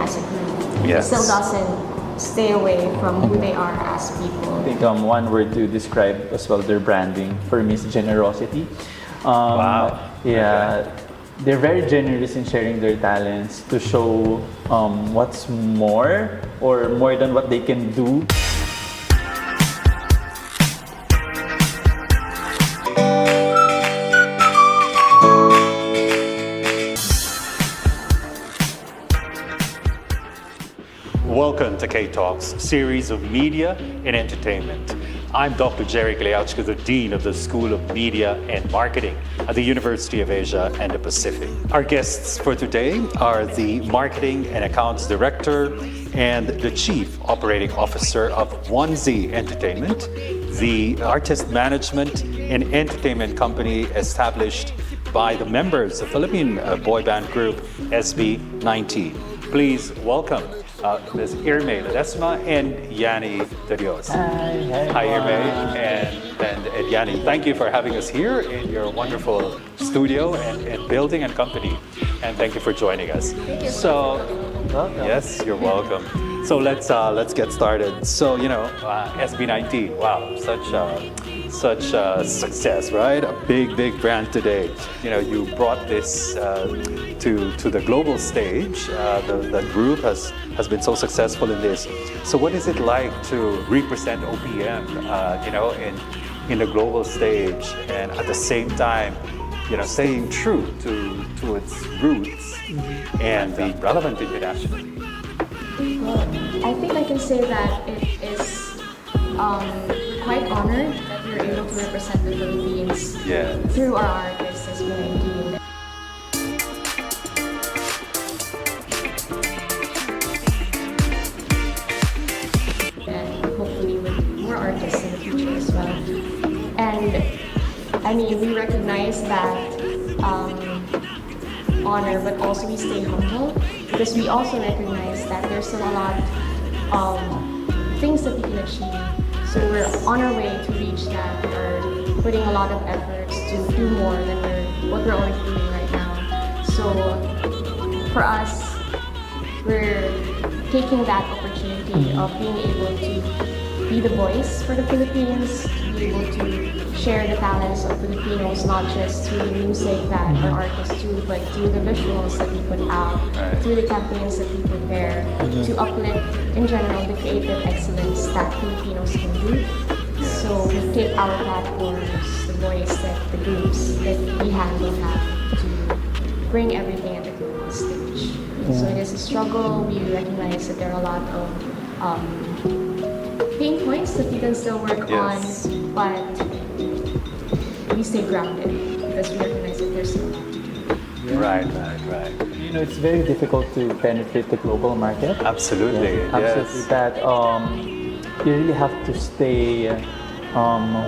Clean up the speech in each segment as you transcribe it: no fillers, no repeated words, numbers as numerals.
as a group. Yes. It still doesn't stay away from who they are as people. I think one word to describe as well their branding for me is generosity. Wow. Yeah, they're very generous in sharing their talents to show what's more or more than what they can do. Welcome to K-Talks, series of media and entertainment. I'm Dr. Jerry Gliauchka, the Dean of the School of Media and Marketing at the University of Asia and the Pacific. Our guests for today are the Marketing and Accounts Director and the Chief Operating Officer of 1Z Entertainment, the artist management and entertainment company established by the members of Philippine boy band group SB19. Please welcome Ms. Irme Ledesma and Yanni De Dios. Hi, Irme and Yanni. Thank you for having us here in your wonderful studio and building and company. And thank you for joining us. So, yes, you're welcome. So let's get started. So SB19, wow, such a success, right? A big brand today. You brought this to the global stage. The group has been so successful in this. So what is it like to represent OPM, in the global stage, and at the same time, staying true to its roots and be relevant internationally? Well, I think I can say that it is we're quite honored that we're able to represent the Philippines through our artists as SB19. And hopefully with more artists in the future as well. And I mean, we recognize that honor, but also we stay humble because we also recognize that there's still a lot of things that we can achieve. So we're on our way to reach that. We're putting a lot of efforts to do more than what we're already doing right now. So for us, we're taking that opportunity of being able to be the voice for the Philippines, to be able to share the talents of Filipinos, not just through the music that our artists do, but through the visuals that we put out, through the campaigns that we prepare, to uplift, in general, the creative excellence that Filipinos can do. So we take our platforms, the voice that the groups that we handle have to bring everything at the global stage. So it is a struggle. We recognize that there are a lot of pain points that we can still work on, but we stay grounded because we recognize that there's still a lot to do. Right. It's very difficult to penetrate the global market. Absolutely. Absolutely. That you really have to stay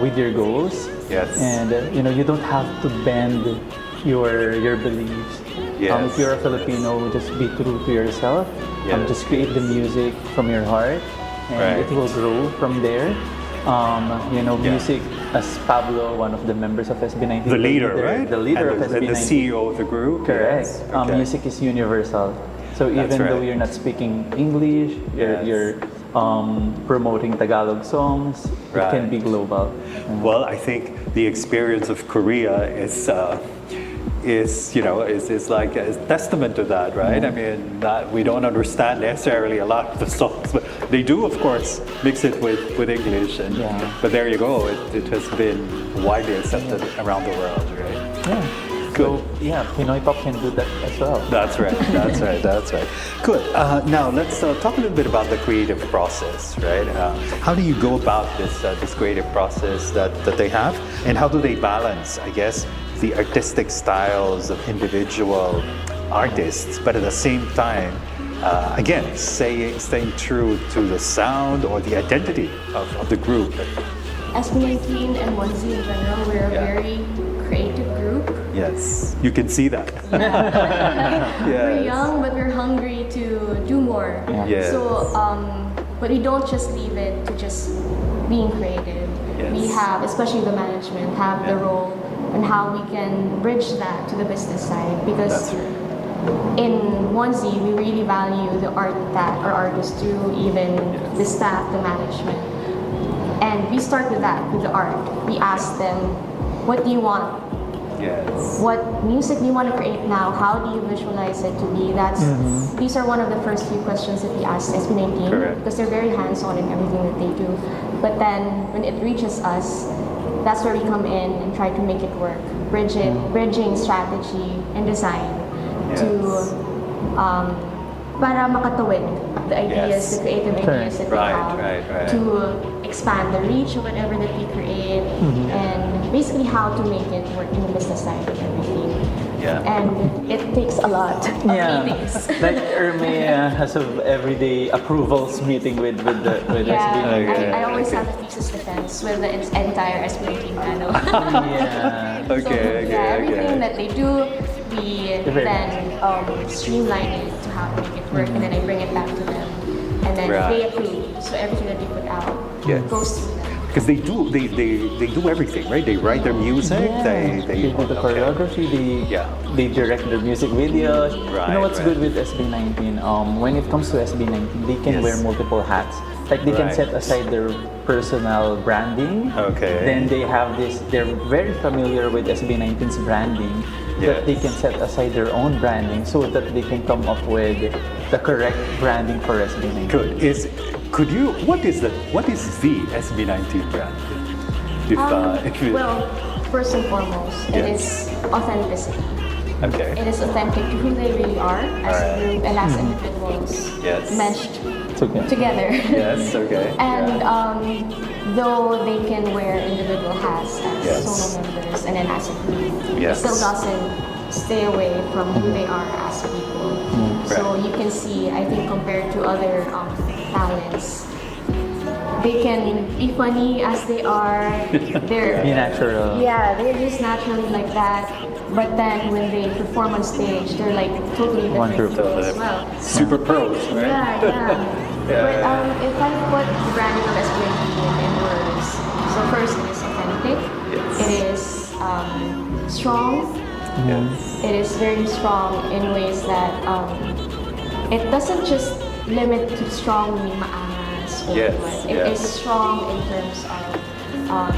with your goals. Yes. And you don't have to bend your beliefs. If you're a Filipino, just be true to yourself. Just create the music from your heart, and it will grow from there. Music, as Pablo, one of the members of SB19, the leader, right? The leader and of SB19, the CEO of the group. Correct. Yes. Okay. Music is universal. So even though you're not speaking English, you're promoting Tagalog songs, it can be global. Well, I think the experience of Korea is like a testament to that, right? I mean, we don't understand necessarily a lot of the songs, but they do, of course, mix it with English. But there you go. It has been widely accepted around the world, right? Yeah. Good. So, Pinoy pop can do that as well. That's right. Good. Now let's talk a little bit about the creative process, right? How do you go about this creative process that they have, and how do they balance, I guess, the artistic styles of individual artists, but at the same time, again, staying true to the sound or the identity of the group? SB19 and 1Z in general, we're a very creative group. Yes, you can see that. We're young, but we're hungry to do more. Yes. So, but we don't just leave it to just being creative. We have, especially the management, have the role and how we can bridge that to the business side, because in 1Z, we really value the art that our artists do, even the staff, the management. And we start with that, with the art. We ask them, what do you want? Yes. What music do you want to create now? How do you visualize it to be? These are one of the first few questions that we ask SB19, Correct. because they're very hands-on in everything that they do. But then when it reaches us, that's where we come in and try to make it work. Bridging strategy and design to para makatawid the ideas, the creative ideas that we have, to expand the reach of whatever that we create, and basically how to make it work in the business side of everything. Yeah. And it takes a lot of meetings. Like Erme has of everyday approvals meeting with SB19. I always have thesis defense with the entire SB19 panel. Everything that they do, we then streamline it to how to make it work, and then I bring it back to them, and then they approve. So everything that they put out goes through them. Because they do everything, right? They write their music, they do the choreography, they direct their music videos. You know what's good with SB19? When it comes to SB19, they can wear multiple hats. Like they can set aside their personal branding. Then they have this, they're very familiar with SB19's branding. That they can set aside their own branding so that they can come up with the correct branding for SB19. Good. What is the SB19 brand? Well, first and foremost, it is authenticity. It is authentic to who they really are as a group and as individuals meshed together. And though they can wear individual hats as solo members and then as a group, it still doesn't stay away from who they are as people. So you can see, I think compared to other talents, they can be funny as they are. They're be natural. Yeah, they're just naturally like that. But then when they perform on stage, they're like totally different people as well. Super pros, right? But if I put the branding of SB19 in words, so first it is authentic. It is strong. It is very strong in ways that it doesn't just limit to strongly maangas or what. It is strong in terms of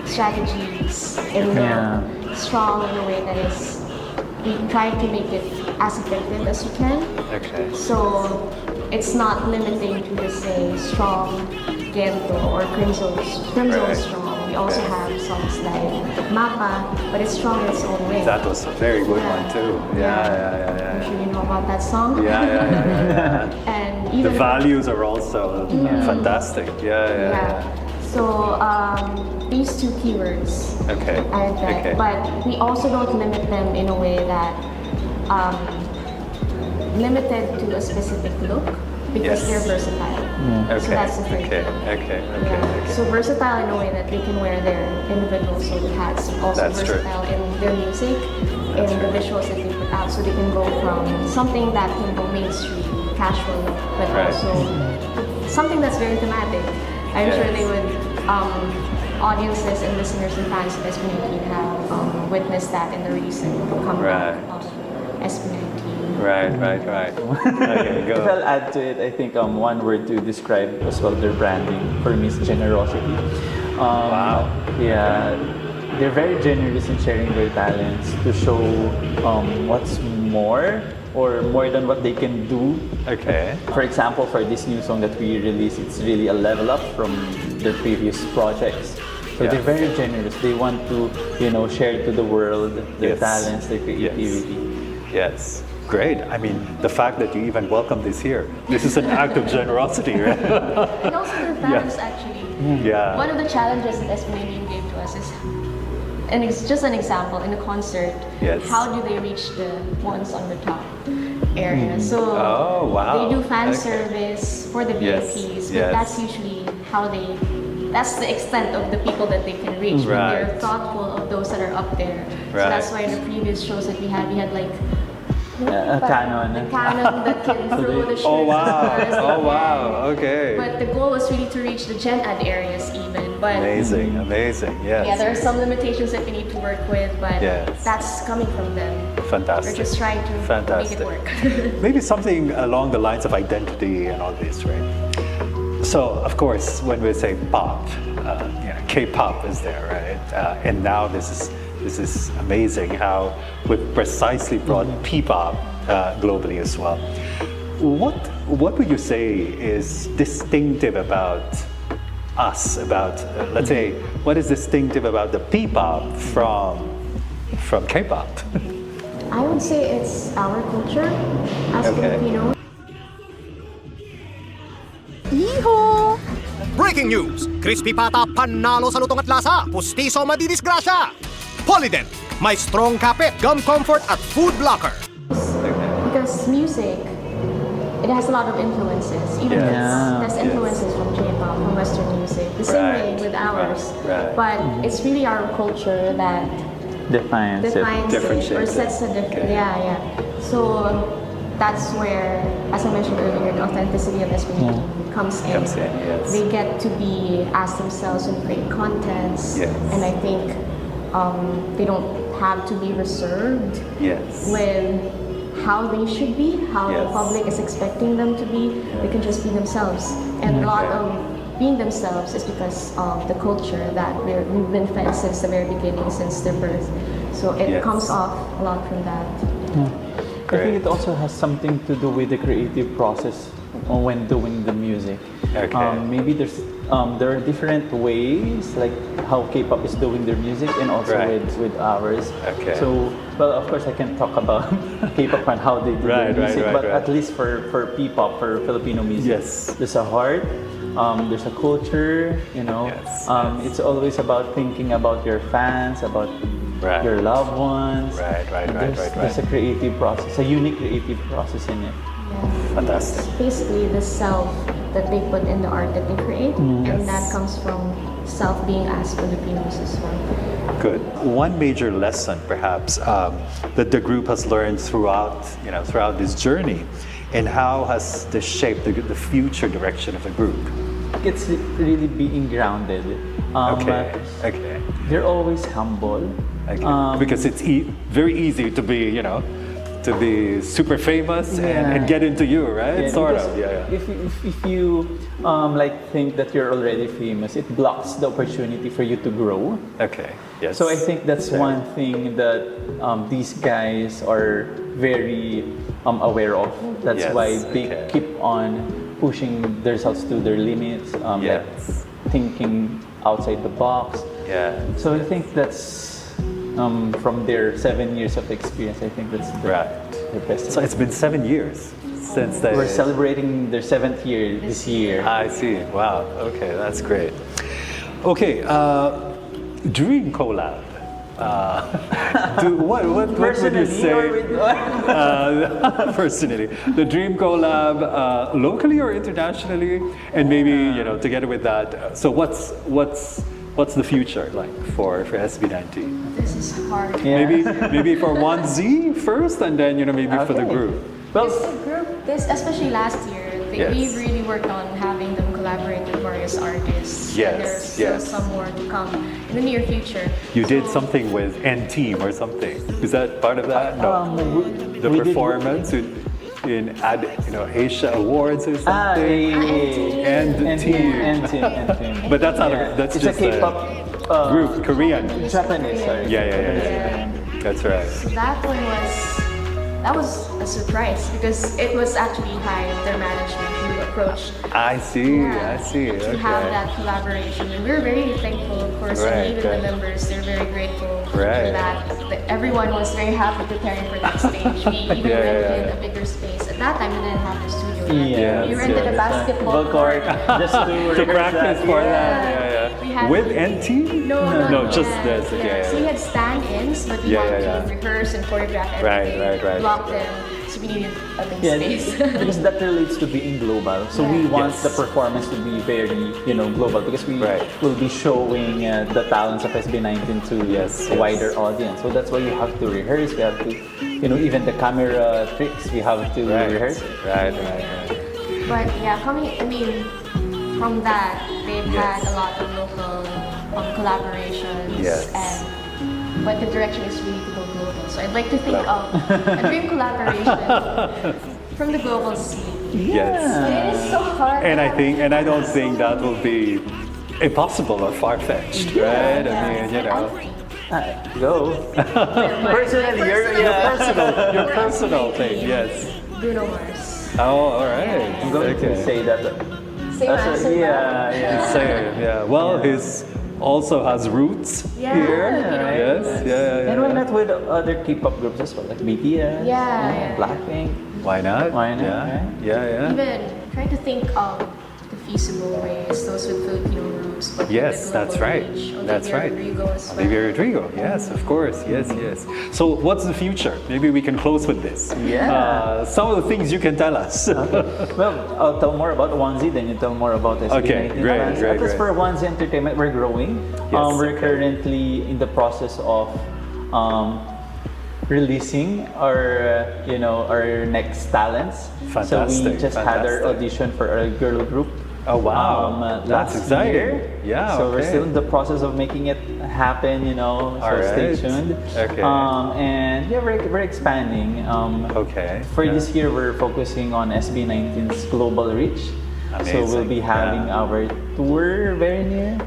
strategies, strong in a way that is, we try to make it as effective as we can. So it's not limiting to just say strong, Gento or Crimson strong. We also have songs like Mapa, but it's strong in its own way. That was a very good one too. I'm sure you know about that song. And even the values are also fantastic. So these two keywords are that, but we also don't limit them in a way that limited to a specific look, because they're versatile. So that's the thing. So versatile in a way that they can wear their individual solo hats, and also versatile in their music, in the visuals that they put out. So they can go from something that can go mainstream, casual, but also something that's very thematic. I'm sure they would, audiences and listeners and fans of SB19 have witnessed that in the recent comeback of SB19. If I'll add to it, I think one word to describe as well their branding for me is generosity. They're very generous in sharing their talents to show what's more or more than what they can do. For example, for this new song that we released, it's really a level up from their previous projects. So they're very generous. They want to, share to the world their talents, their creativity. Great. I mean, the fact that you even welcome this here, this is an act of generosity, right? And also the fans, actually. One of the challenges that SB19 gave to us is, and it's just an example, in a concert, how do they reach the ones on the top area? So they do fan service for the VIPs, but that's usually how that's the extent of the people that they can reach. But they're thoughtful of those that are up there. So that's why in the previous shows that we had like a canon. The canon that can throw the shirts as far as they can. But the goal was really to reach the Gen Ed areas even. But amazing, Yeah, there are some limitations that we need to work with, but that's coming from them. Fantastic. We're just trying to Fantastic. make it work. Maybe something along the lines of identity and all this, right? So, of course, when we say pop, K-pop is there, right? And now this is amazing how we've precisely brought P-pop globally as well. What would you say is distinctive about us? About let's say, what is distinctive about the P-pop from K-pop? I would say it's our culture as Filipinos. Yeehaw! Breaking news! Crispy pata panalo sa lutong at lasa. Pustiso madidisgrasya. Polydent, may strong kapit, gum comfort at food blocker. Because music, it has a lot of influences. Even Yes. it has influences from J-pop, from Western music. The same way with ours. Right. But it's really our culture that Defines it. defines it or Differentiates it. sets a different. Yeah. So that's where, as I mentioned earlier, the authenticity of SB19 comes in. Yes. They get to be as themselves and create contents. Yes. And I think they don't have to be reserved Yes. with how they should be, how the Yes. public is expecting them to be. They can just be themselves. And a lot of being themselves is because of the culture that we've been fed since the very beginning, since their birth. So it Yes. comes off a lot from that. I think it also has something to do with the creative process when doing the music. Okay. Maybe there are different ways, like how K-pop is doing their music, and also Right. with ours. Okay. So, well, of course, I can talk about K-pop and how they do Right, their music, but right. at least for P-pop, for Filipino music, Yes. there's a heart. There's a culture, Yes, It's always about thinking about your fans, about Right. your loved ones. Right. There's a creative process, a unique creative process in it. Yeah. Fantastic. It's basically the self that they put in the art that they create, and Yes. that comes from self being as Filipinos as well. Good. One major lesson, perhaps, that the group has learned throughout this journey, and how has this shaped the future direction of the group? It's really being grounded. Okay. They're always humble. Because it's very easy to be, to be super famous and get into you, right? Sort of. Yeah. If you think that you're already famous, it blocks the opportunity for you to grow. Okay. Yes. So I think that's Right. one thing that these guys are very aware of. That's Yes, why they okay. keep on pushing themselves to their limits, like Yes. thinking outside the box. Yeah. So I think that's from their 7 years of experience. I think that's Right. the best. So it's been 7 years since they. We're celebrating their 7th year this year. I see. Wow. Okay, that's great. Okay, dream collab. What would you Personally, say? or with Personally, the dream collab, locally or internationally, and maybe together with that. So what's the future like for SB19? This is hard. Yeah. Maybe for 1Z first, and then maybe for the Okay. group. Well, This group, especially last year, Yes. we really worked on having them collaborate with various artists. Yes, And there's still yes. some more to come in the near future. You did So, something with N-Team or something. Is that part of that? No. The we did- performance in Asia Awards or something. And Team. But that's not that's it's just a K-pop group, Korean. Japanese. Sorry. Yeah. That's right. So that was a surprise because it was actually their management who approached. I see. To have that collaboration, and we're very thankful, of course, Right, and even right. the members, they're very grateful for Right. that. Everyone was very happy preparing for that stage. We even rented a bigger space. At that time, we didn't have the studio yet. We rented a basketball court just to To practice for that. We had With N-Team? No, just yeah, this. yeah. Okay. So we had stand-ins, but we had to rehearse and choreograph everything. Right. Block them. So we needed a big Yeah, space. because that relates to being global. So we want Yes. the performance to be very, global because we Right. will be showing the talents of SB19 to Yes. a wider audience. So that's why we have to rehearse. We have to, even the camera tricks, we have to rehearse. Right. But yeah, from that, they've had a lot of local collaborations Yes. and but the direction is really to go global. So I'd like to think of a dream collaboration from the global scene. Yes. But it is so hard. And I don't think that will be impossible or far-fetched, right? I mean, you know. Go. Personally, Your personal thing, yes. Bruno Mars. Oh, all right. I'm going to say that. Same answer. Yeah. Same, yeah. Well, his also has roots Yeah, here. Filipino Yes, roots. yeah. And why not with other K-pop groups as well, like BTS, Yeah. Blackpink? Why not? Why not, Yeah, right? yeah. Even trying to think of the feasible ways, those with Filipino roots, but with Yes, the that's global right. reach. That's Olivia right. Rodrigo as well. Olivia Rodrigo, yes, of course, yes. So, what's the future? Maybe we can close with this. Yeah. Some of the things you can tell us. Well, I'll tell more about Onesie, then you tell more about SB19. Okay, great, At great, least great. for Onesie Entertainment, we're growing. Yes. We're currently in the process of releasing our, our next talents. So we Fantastic, just had our fantastic. audition for our girl group. Oh, wow. That's last exciting. year. Yeah, So we're okay. still in the process of making it happen, so All stay right. tuned. Okay. And yeah, we're expanding. Okay. For yeah. this year, we're focusing on SB19's global reach. So we'll be Amazing, having yeah. our tour very near.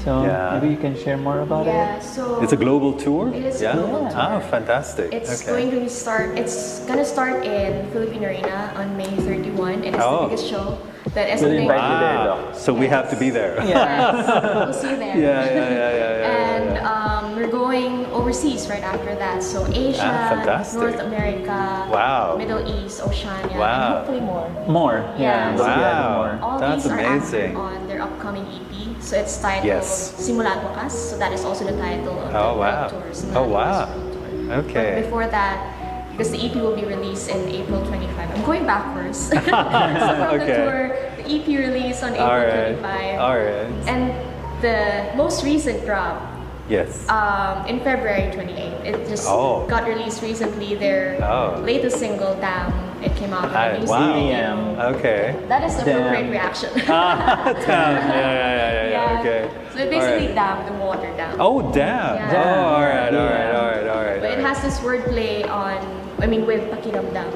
So Yeah. maybe you can share more about Yeah, it. so It's a global tour? It is a yeah? global tour. Ah, fantastic. It's okay. going to start. It's gonna start in Philippine Arena on May 31, and it's Oh. the biggest show that We'll SB19. invite you there, Ah, so we have to be there. Yeah. We'll see you there. Yeah. And we're going overseas right after that. So Asia, fantastic. North America, Wow. Middle East, Oceania, Wow. and hopefully more. More. Yeah. We'll be adding Wow. more. All That's these are amazing. active on their upcoming EP. So it's titled Yes. Simula't Wakas. So that is also the title of Oh, the wow. world tour. Oh, wow. Tour. Okay. But before that, because the EP will be released in April 25. I'm going backwards. So from Okay. the tour, the EP released on April All right. 25. All right. And the most recent drop Yes. in February 28th. It just Oh. got released recently. Their Oh. latest single, Damn, it came out with Hi, a music wow. video. Okay. That is the appropriate Damn. reaction. Damn. Yeah. Okay. So it basically All right. damn the water down. Oh, damn. Yeah. Oh, all right. But it has this wordplay on, with Pakiramdam.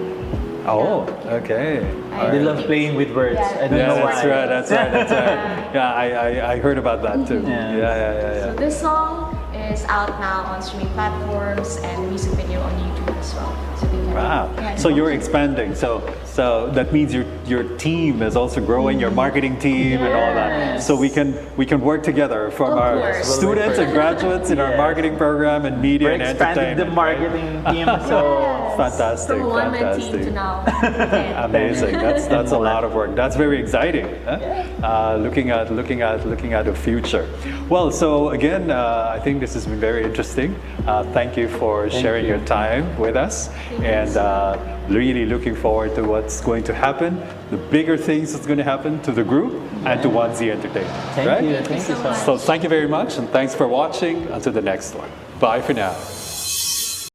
Oh, Yeah, okay. I They really love playing with words. Yeah. I don't Yeah, know that's why. right. That's right. Yeah, I heard about that too. Yeah. Yeah. So this song is out now on streaming platforms and the music video on YouTube as well. So they can, Wow. yeah, So you're expanding. So that means your team is also growing, your marketing team and all that. Yes. So we can work together from Of our course. students and graduates in our Yes. marketing program and media We're and expanding the entertainment. marketing team, so Fantastic. From a one-man team fantastic. to now 10. Amazing. That's a lot of work. That's very exciting. Huh? Looking at the future. Well, so again, I think this has been very interesting. Thank you for sharing you. your time with us, and really looking forward to what's going to happen, the bigger things that's going to happen to the group and to Onesie Entertainment. thank right? you. Thank you Thank you so so much. much. So thank you very much, and thanks for watching. Until the next one. Bye for now.